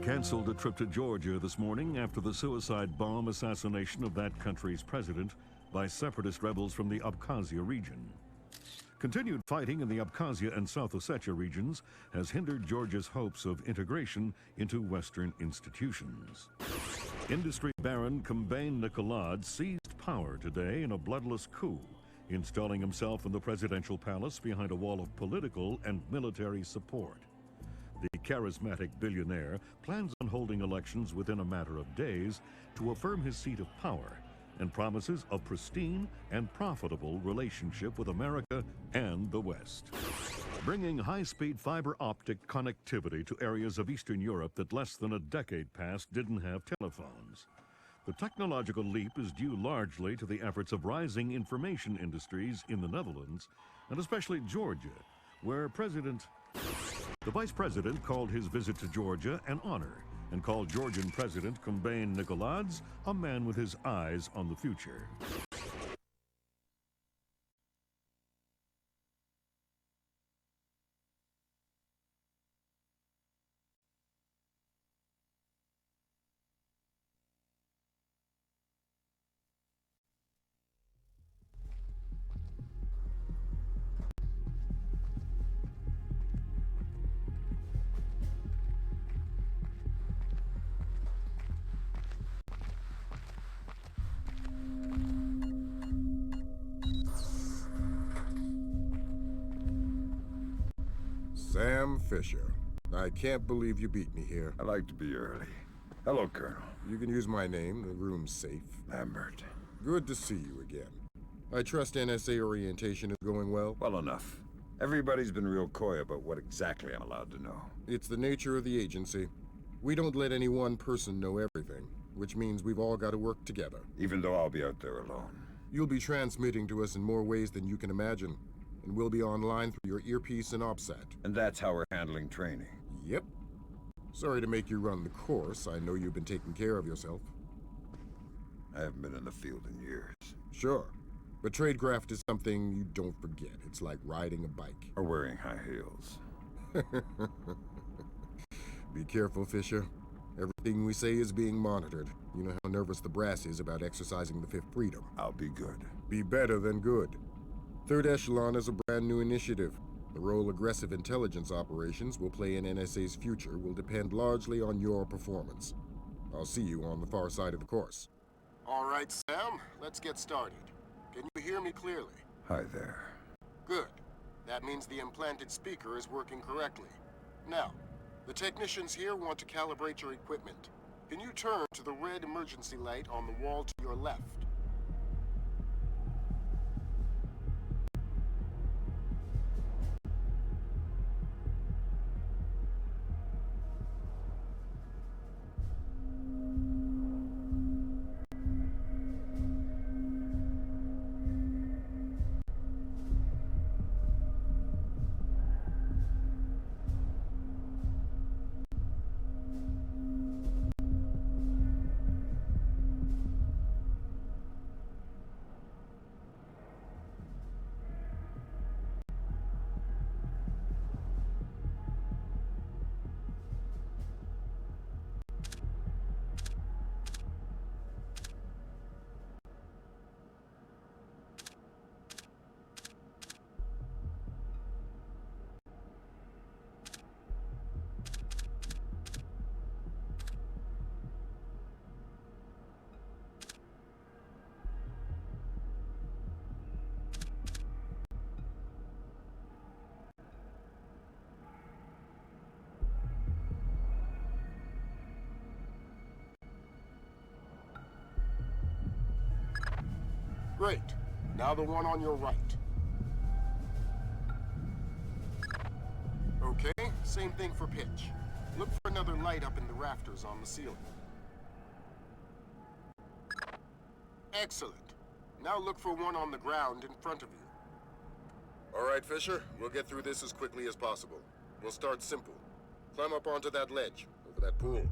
canceled a trip to Georgia this morning after the suicide bomb assassination of that country's president by separatist rebels from the Abkhazia region. Continued fighting in the Abkhazia and South Ossetia regions has hindered Georgia's hopes of integration into Western institutions. Industry baron Kombain Nikolad seized power today in a bloodless coup, installing himself in the presidential palace behind a wall of political and military support. The charismatic billionaire plans on holding elections within a matter of days to affirm his seat of power and promises a pristine and profitable relationship with America and the West. Bringing high-speed fiber optic connectivity to areas of Eastern Europe that less than a decade past didn't have telephones. The technological leap is due largely to the efforts of rising information industries in the Netherlands, and especially Georgia, where the Vice President called his visit to Georgia an honor and called Georgian President Kombain Nikolad a man with his eyes on the future. Sam Fisher. I can't believe you beat me here. I like to be early. Hello, Colonel. You can use my name. The room's safe. Lambert. Good to see you again. I trust NSA orientation is going well? Well enough. Everybody's been real coy about what exactly I'm allowed to know. It's the nature of the agency. We don't let any one person know everything, which means we've all got to work together. Even though I'll be out there alone. You'll be transmitting to us in more ways than you can imagine. And we'll be online through your earpiece and OPSAT. And that's how we're handling training. Yep. Sorry to make you run the course. I know you've been taking care of yourself. I haven't been in the field in years. Sure. But tradecraft is something you don't forget. It's like riding a bike. Or wearing high heels. Be careful, Fisher. Everything we say is being monitored. You know how nervous the brass is about exercising the Fifth Freedom. I'll be good. Be better than good. Third Echelon is a brand new initiative. The role aggressive intelligence operations will play in NSA's future will depend largely on your performance. I'll see you on the far side of the course. All right, Sam, let's get started. Can you hear me clearly? Hi there. Good. That means the implanted speaker is working correctly. Now, the technicians here want to calibrate your equipment. Can you turn to the red emergency light on the wall to your left? Great. Now the one on your right. Okay, same thing for pitch. Look for another light up in the rafters on the ceiling. Excellent. Now look for one on the ground in front of you. All right, Fisher. We'll get through this as quickly as possible. We'll start simple. Climb up onto that ledge, over that pool.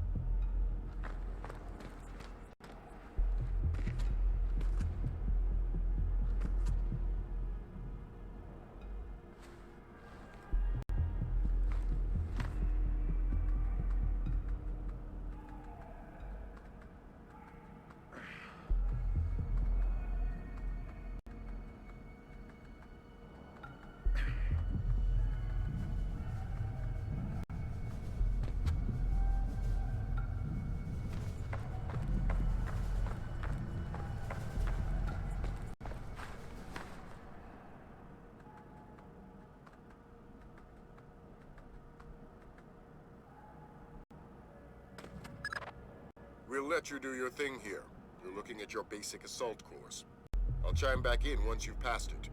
let you do your thing here. You're looking at your basic assault course. I'll chime back in once you've passed it.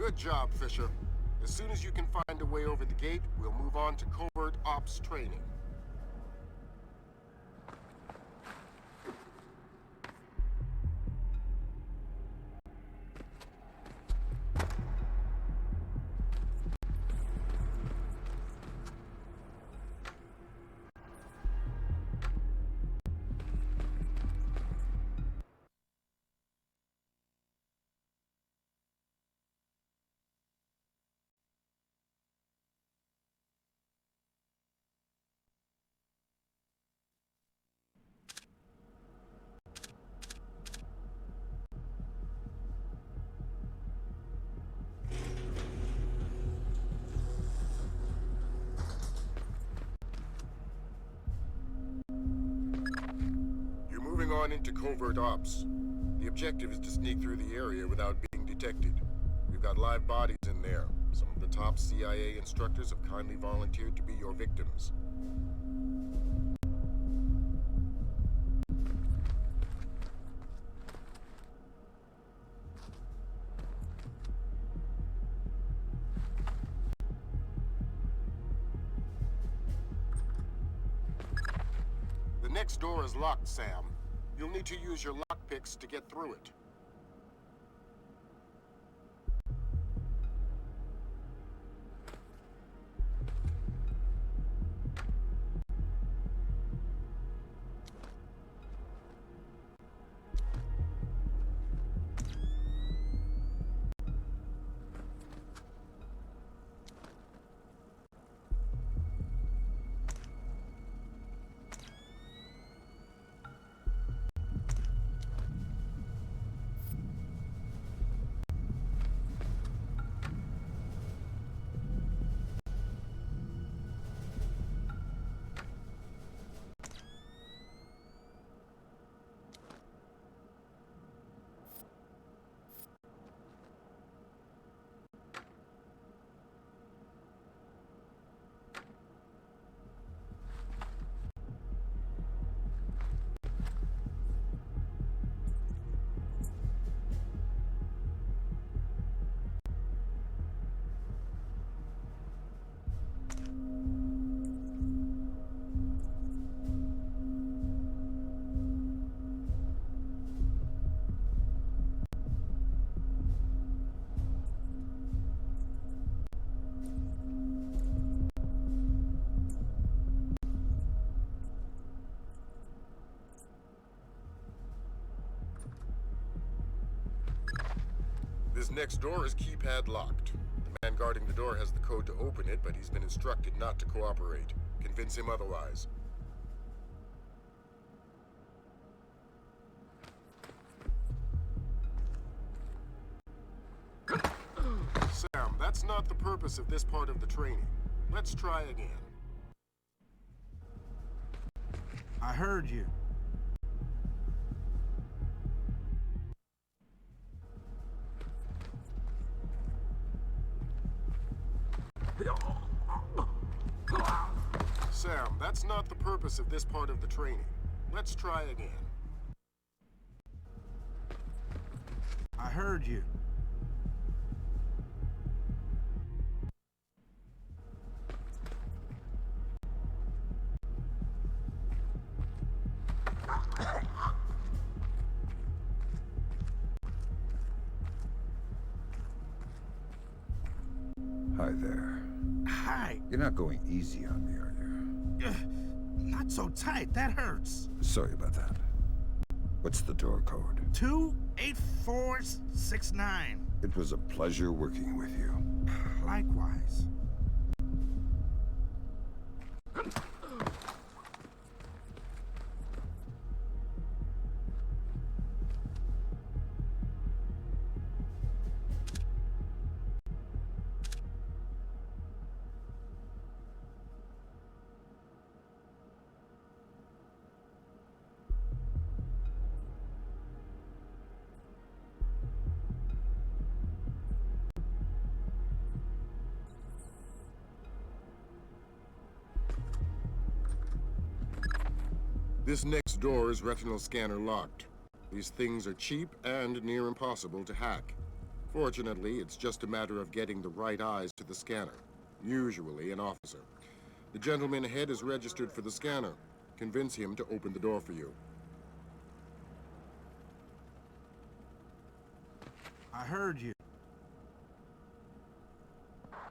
Good job, Fisher. As soon as you can find a way over the gate, we'll move on to covert ops training. Moving on into covert ops. The objective is to sneak through the area without being detected. We've got live bodies in there. Some of the top CIA instructors have kindly volunteered to be your victims. The next door is locked, Sam. You'll need to use your lockpicks to get through it. next door is keypad locked. The man guarding the door has the code to open it, but he's been instructed not to cooperate. Convince him otherwise. Sam, that's not the purpose of this part of the training. Let's try again. I heard you. Sam, that's not the purpose of this part of the training. Let's try again. I heard you. Hi there. Hi. You're not going easy on me, are you? Not so tight. That hurts. Sorry about that. What's the door code? 28469. It was a pleasure working with you. Likewise. This next door is retinal scanner locked. These things are cheap and near impossible to hack. Fortunately, it's just a matter of getting the right eyes to the scanner, usually an officer. The gentleman ahead is registered for the scanner. Convince him to open the door for you. I heard you.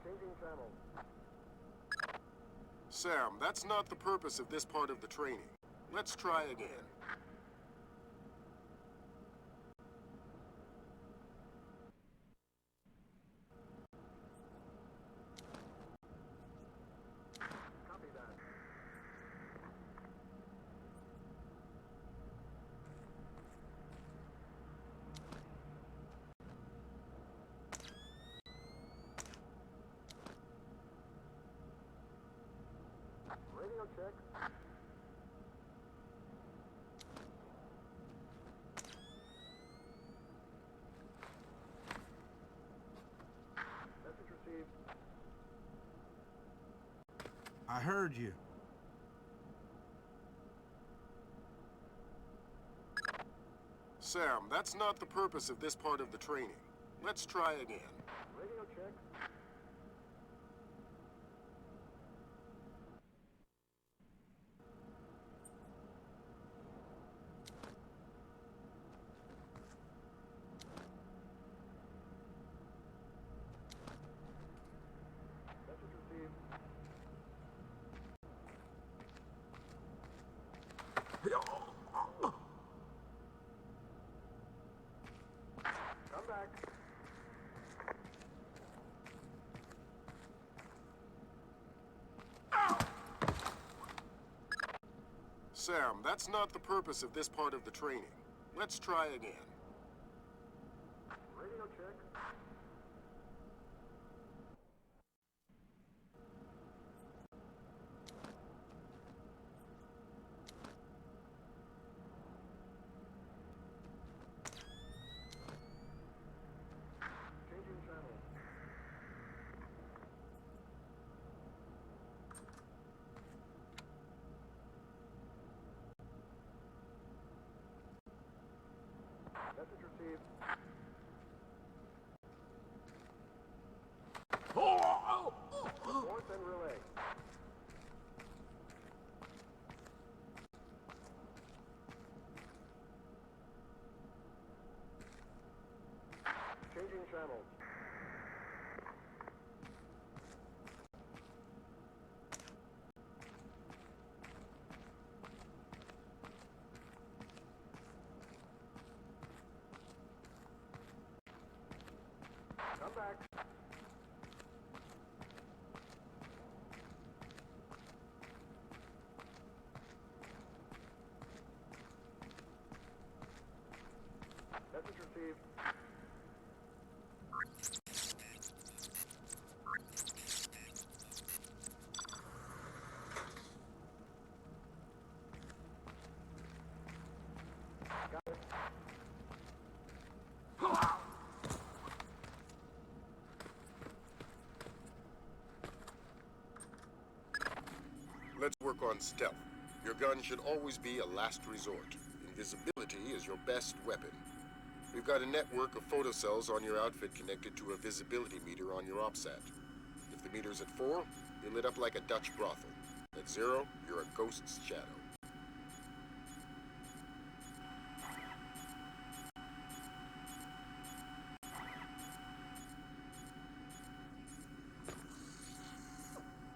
Changing channel. Sam, that's not the purpose of this part of the training. Let's try again. Copy that. Radio check. Message received. I heard you. Sam, that's not the purpose of this part of the training. Let's try again. Radio check. Message received. Come back. Sam, that's not the purpose of this part of the training. Let's try again. Radio check. Changing channel. Message received. Report and relay. Changing channels. Let's work on stealth. Your gun should always be a last resort. Invisibility is your best weapon. We've got a network of photocells on your outfit connected to a visibility meter on your OPSAT. If the meter's at 4, you're lit up like a Dutch brothel. At 0, you're a ghost's shadow.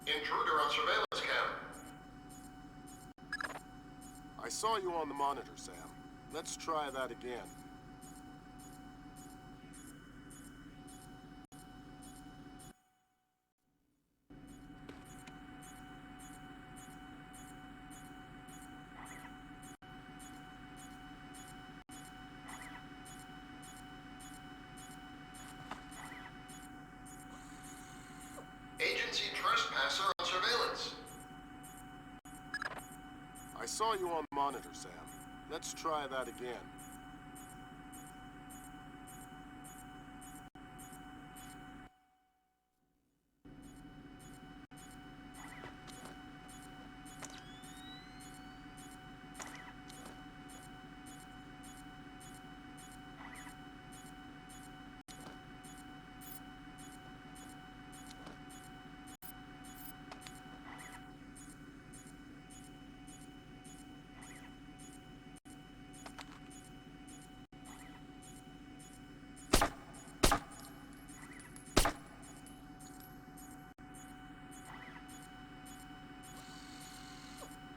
Intruder on surveillance cam. I saw you on the monitor, Sam. Let's try that again. Agency trespasser on surveillance. I saw you on the monitor, Sam. Let's try that again.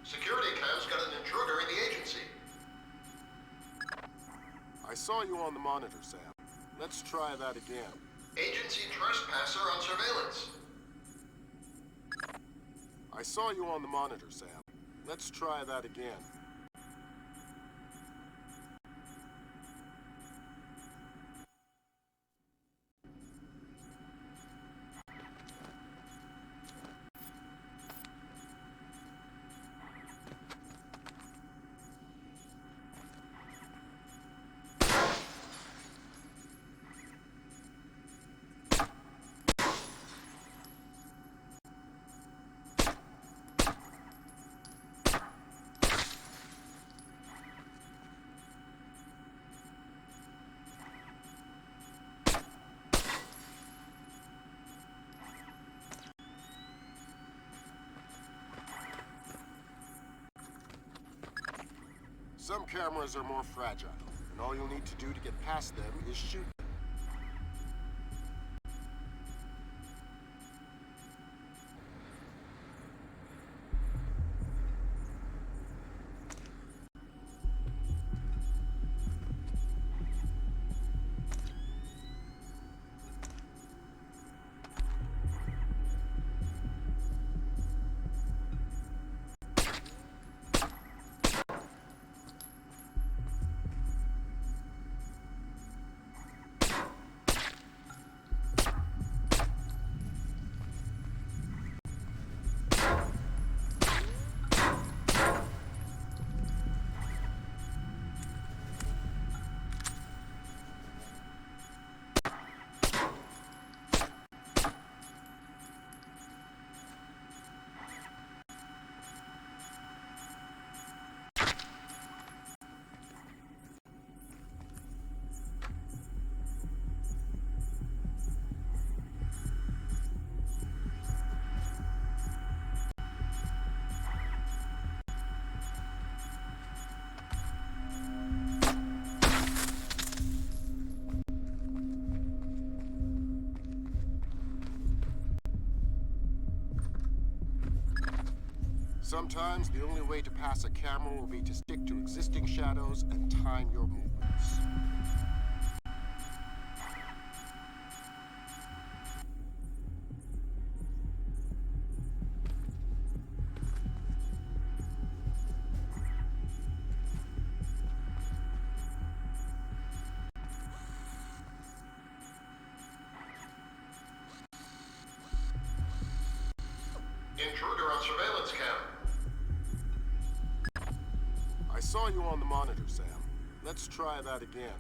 Security cam's got an intruder in the agency. I saw you on the monitor, Sam. Let's try that again. Agency trespasser on surveillance. I saw you on the monitor, Sam. Let's try that again. Some cameras are more fragile, and all you'll need to do to get past them is shoot them. Sometimes the only way to pass a camera will be to stick to existing shadows and time your movements. Intruder on surveillance cam. I saw you on the monitor, Sam. Let's try that again.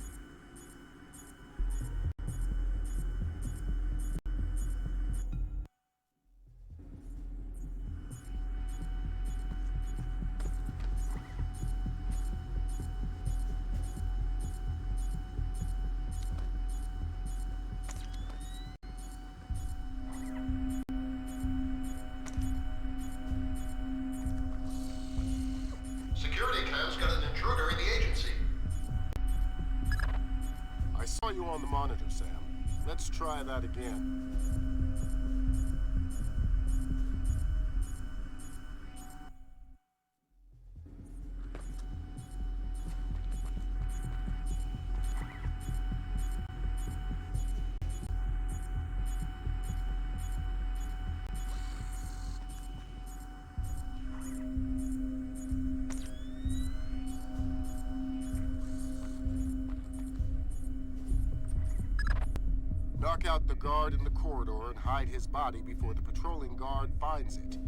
Security cam's got an intruder in the agency. I saw you on the monitor, Sam. Let's try that again. Knock out the guard in the corridor and hide his body before the patrolling guard finds it.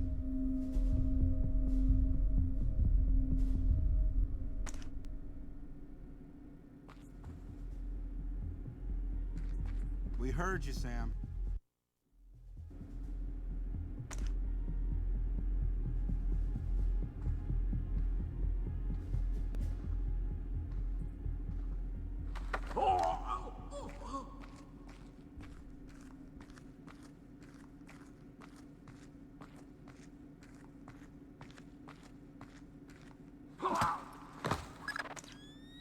We heard you, Sam.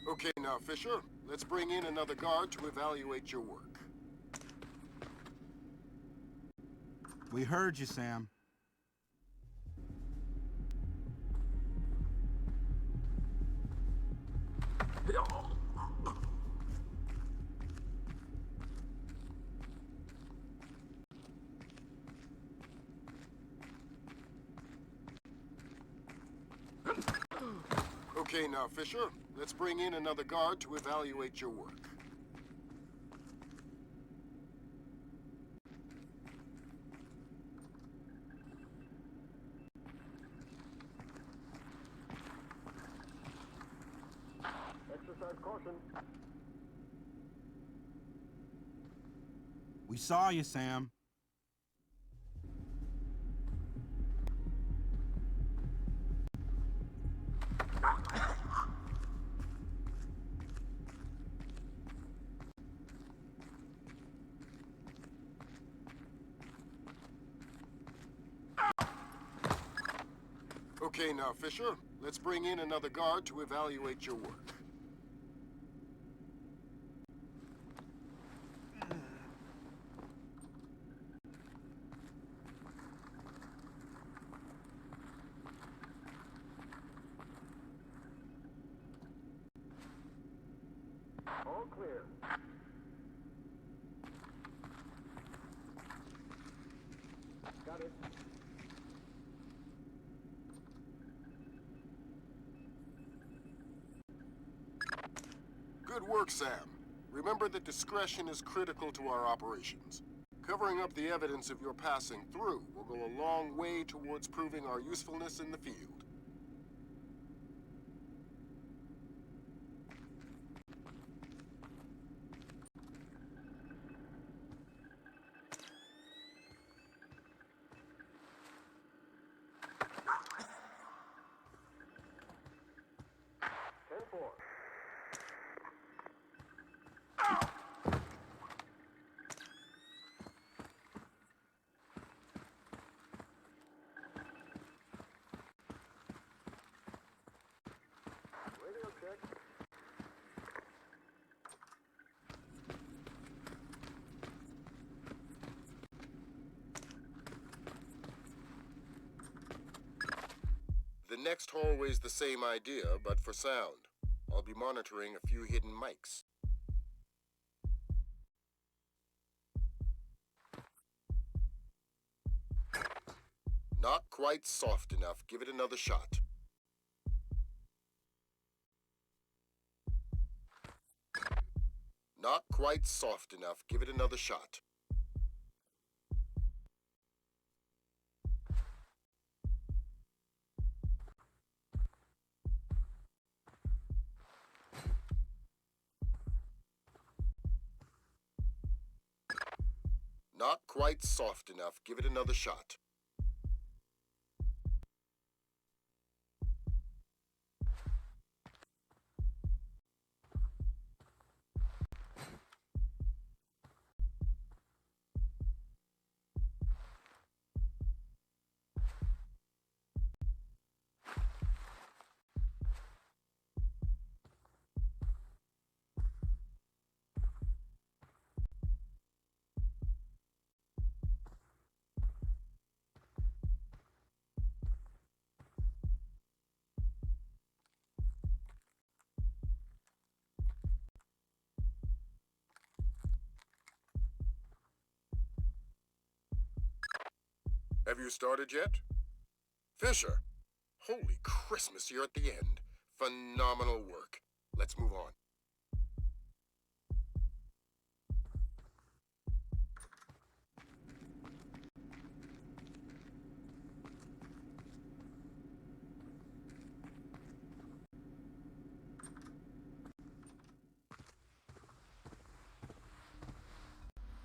Okay, now, Fisher, let's bring in another guard to evaluate your work. We heard you, Sam. Okay, now, Fisher, let's bring in another guard to evaluate your work. Exercise caution. We saw you, Sam. Okay, now, Fisher, let's bring in another guard to evaluate your work. All clear. Got it. Good work, Sam. Remember that discretion is critical to our operations. Covering up the evidence of your passing through will go a long way towards proving our usefulness in the field. Radio check. The next hallway's the same idea, but for sound. I'll be monitoring a few hidden mics. Not quite soft enough. Give it another shot. Not quite soft enough. Give it another shot. Not quite soft enough. Give it another shot. Have you started yet? Fisher! Holy Christmas, you're at the end. Phenomenal work. Let's move on.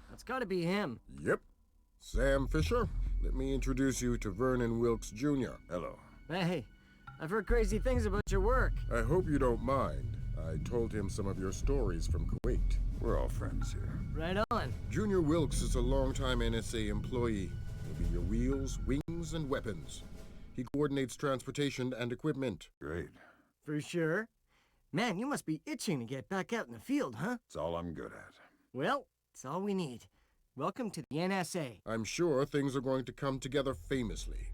That's gotta be him. Yep. Sam Fisher, let me introduce you to Vernon Wilkes Jr. Hello. Hey, I've heard crazy things about your work. I hope you don't mind. I told him some of your stories from Kuwait. We're all friends here. Right on. Junior Wilkes is a longtime NSA employee. He'll be your wheels, wings, and weapons. He coordinates transportation and equipment. Great. For sure. Man, you must be itching to get back out in the field, huh? It's all I'm good at. Well, it's all we need. Welcome to the NSA. I'm sure things are going to come together famously.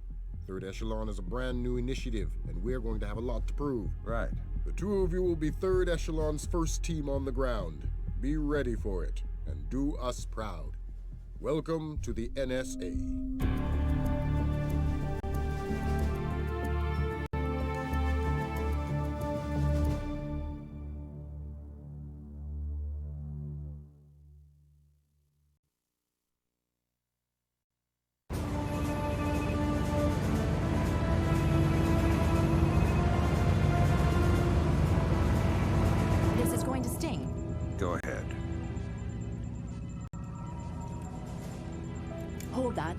Third Echelon is a brand new initiative, and we're going to have a lot to prove. Right. The two of you will be Third Echelon's first team on the ground. Be ready for it, and do us proud. Welcome to the NSA. This is going to sting. Go ahead. Hold that.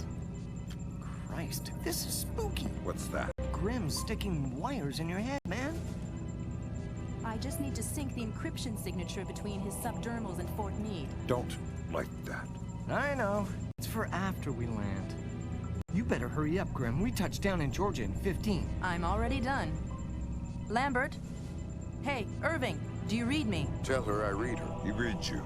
Christ, this is spooky. What's that? Grim sticking wires in your head, man. I just need to sync the encryption signature between his subdermals and Fort Meade. Don't like that. I know. It's for after we land. You better hurry up, Grim. We touch down in Georgia in 15. I'm already done. Lambert? Hey, Irving, do you read me? Tell her I read her. He reads you.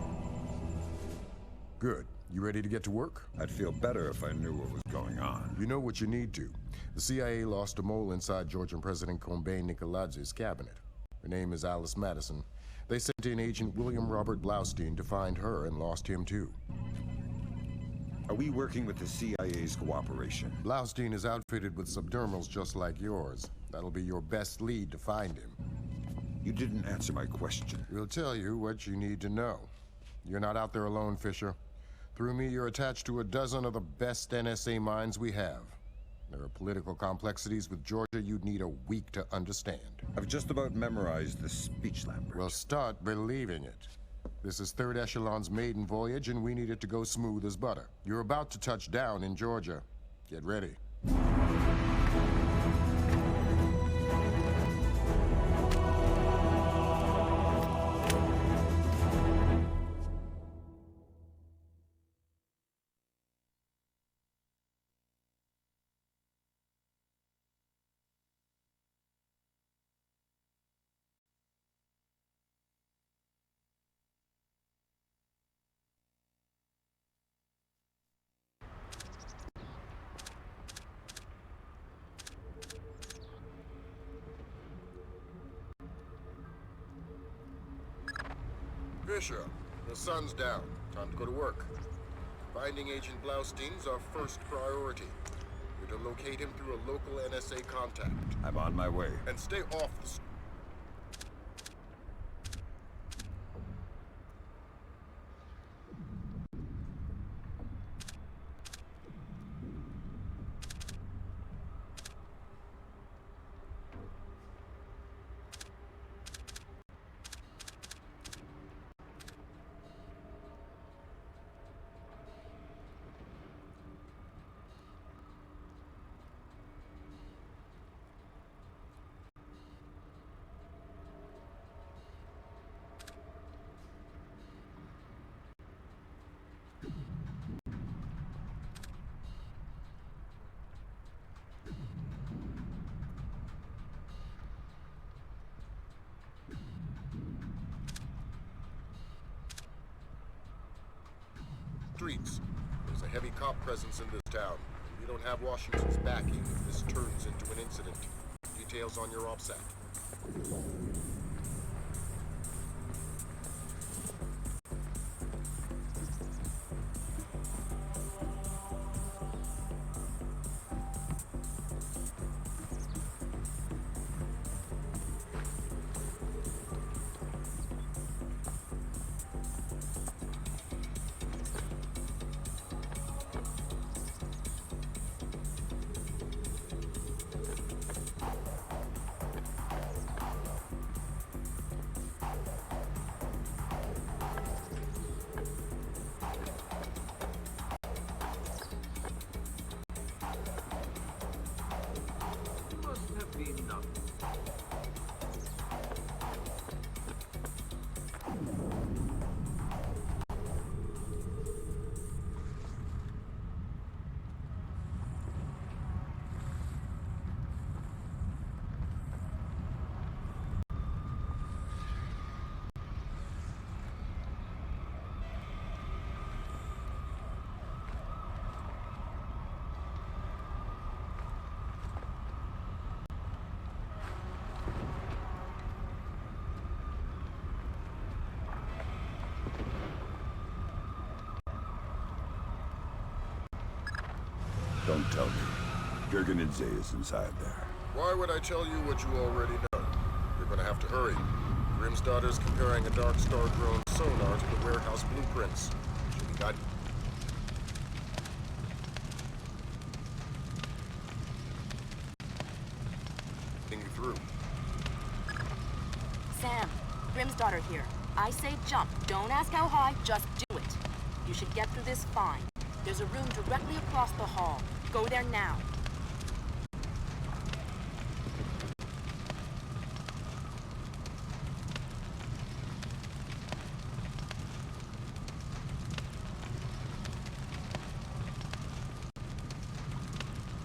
Good. You ready to get to work? I'd feel better if I knew what was going on. You know what you need to. The CIA lost a mole inside Georgian President Combay Nicoladzi's cabinet. Her name is Alice Madison. They sent in Agent William Robert Blaustein to find her and lost him too. Are we working with the CIA's cooperation? Blaustein is outfitted with subdermals just like yours. That'll be your best lead to find him. You didn't answer my question. We'll tell you what you need to know. You're not out there alone, Fisher. Through me, you're attached to a dozen of the best NSA minds we have. There are political complexities with Georgia you'd need a week to understand. I've just about memorized the speech, Lambert. Well, start believing it. This is Third Echelon's maiden voyage, and we need it to go smooth as butter. You're about to touch down in Georgia. Get ready. Fisher, the sun's down. Time to go to work. Finding Agent Blaustein's our first priority. We're to locate him through a local NSA contact. I'm on my way. And stay off the streets. There's a heavy cop presence in this town, and we don't have Washington's backing if this turns into an incident. Details on your OPSAT. Don't tell me. Jurgen and Zay is inside there. Why would I tell you what you already know? You're gonna have to hurry. Grimm's daughter's comparing a Dark Star drone sonar to the warehouse blueprints. She'll be guided. You through. Sam, Grimm's daughter here. I say jump. Don't ask how high, just do it. You should get through this fine. There's a room directly across the hall. Go there now.